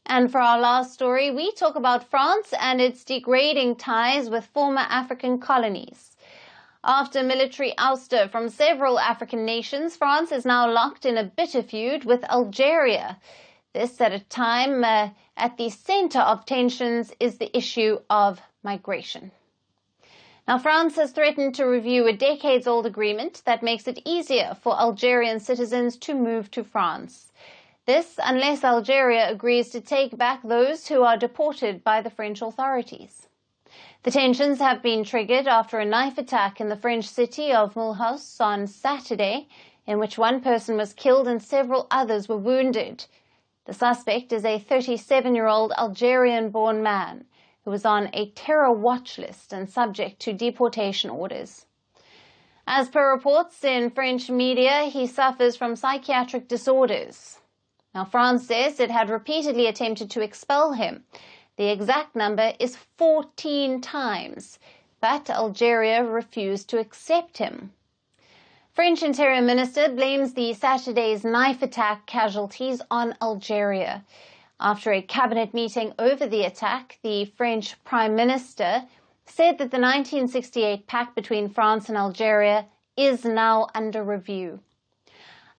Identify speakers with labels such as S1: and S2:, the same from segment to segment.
S1: And for our last story, we talk about France and its degrading ties with former African colonies. After military ouster from several African nations, France is now locked in a bitter feud with Algeria. This at a time at the center of tensions is the issue of migration. Now, France has threatened to review a decades-old agreement that makes it easier for Algerian citizens to move to France. This unless Algeria agrees to take back those who are deported by the French authorities. The tensions have been triggered after a knife attack in the French city of Mulhouse on Saturday, in which one person was killed and several others were wounded. The suspect is a 37-year-old Algerian-born man who was on a terror watch list and subject to deportation orders. As per reports in French media, he suffers from psychiatric disorders. Now, France says it had repeatedly attempted to expel him. The exact number is 14 times, but Algeria refused to accept him. French Interior Minister blames the Saturday's knife attack casualties on Algeria. After a cabinet meeting over the attack, the French Prime Minister said that the 1968 pact between France and Algeria is now under review.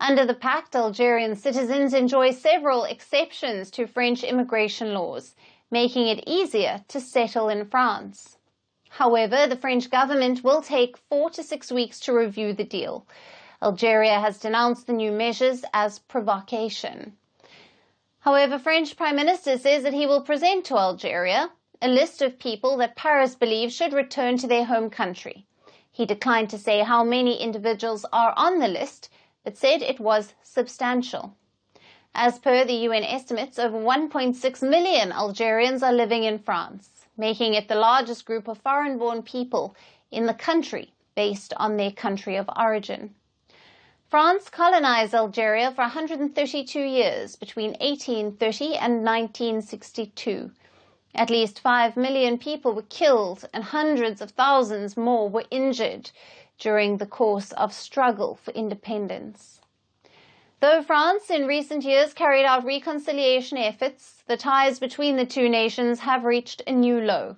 S1: Under the pact, Algerian citizens enjoy several exceptions to French immigration laws, making it easier to settle in France. However, the French government will take 4 to 6 weeks to review the deal. Algeria has denounced the new measures as provocation. However, French Prime Minister says that he will present to Algeria a list of people that Paris believes should return to their home country. He declined to say how many individuals are on the list, but said it was substantial. As per the UN estimates, over 1.6 million Algerians are living in France, making it the largest group of foreign-born people in the country based on their country of origin. France colonized Algeria for 132 years between 1830 and 1962. At least 5 million people were killed and hundreds of thousands more were injured during the course of struggle for independence. Though France in recent years carried out reconciliation efforts, the ties between the two nations have reached a new low.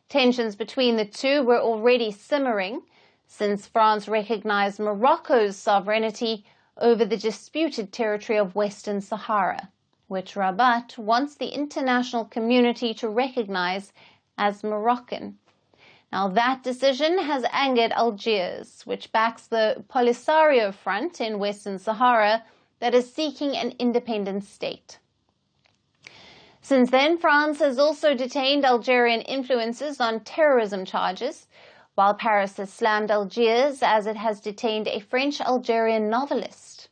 S1: Tensions between the two were already simmering since France recognized Morocco's sovereignty over the disputed territory of Western Sahara, which Rabat wants the international community to recognize as Moroccan. Now, that decision has angered Algiers, which backs the Polisario Front in Western Sahara that is seeking an independent state. Since then, France has also detained Algerian influencers on terrorism charges, while Paris has slammed Algiers as it has detained a French-Algerian novelist.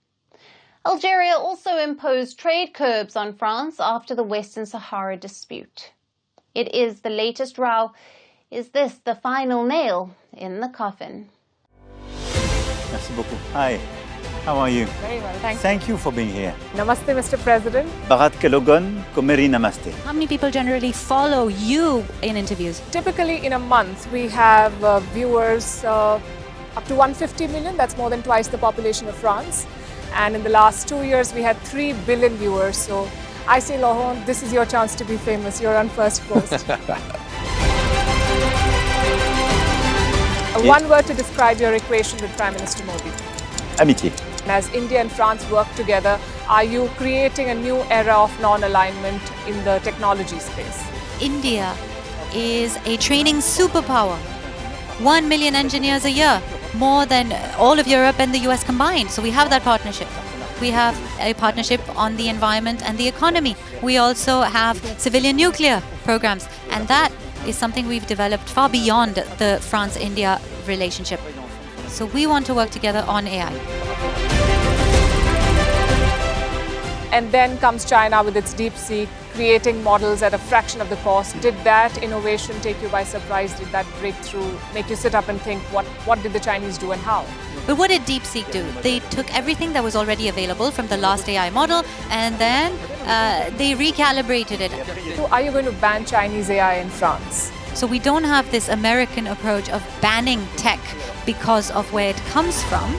S1: Algeria also imposed trade curbs on France after the Western Sahara dispute. It is the latest row. Is this the final nail in the coffin?
S2: Merci beaucoup. Hi, how are you?
S3: Very well, thank you.
S2: Thank you for being here.
S3: Namaste, Mr. President.
S2: Bharat Kelogon, Komeri Namaste.
S4: How many people generally follow you in interviews?
S3: Typically in a month we have viewers up to 150 million, that's more than twice the population of France. And in the last 2 years we had 3 billion viewers. So I say, Laurent, this is your chance to be famous. You're on Firstpost. One word to describe your equation with Prime Minister Modi.
S2: Amitié.
S3: As India and France work together, are you creating a new era of non-alignment in the technology space?
S4: India is a training superpower. 1 million engineers a year, more than all of Europe and the US combined. So we have that partnership. We have a partnership on the environment and the economy. We also have civilian nuclear programs, and that is something we've developed far beyond the France-India relationship. So we want to work together on AI.
S3: And then comes China with its DeepSeek, creating models at a fraction of the cost. Did that innovation take you by surprise? Did that breakthrough make you sit up and think, what did the Chinese do and how?
S4: But what did DeepSeek do? They took everything that was already available from the last AI model and then they recalibrated it.
S3: So are you going to ban Chinese AI in France?
S4: So we don't have this American approach of banning tech because of where it comes from.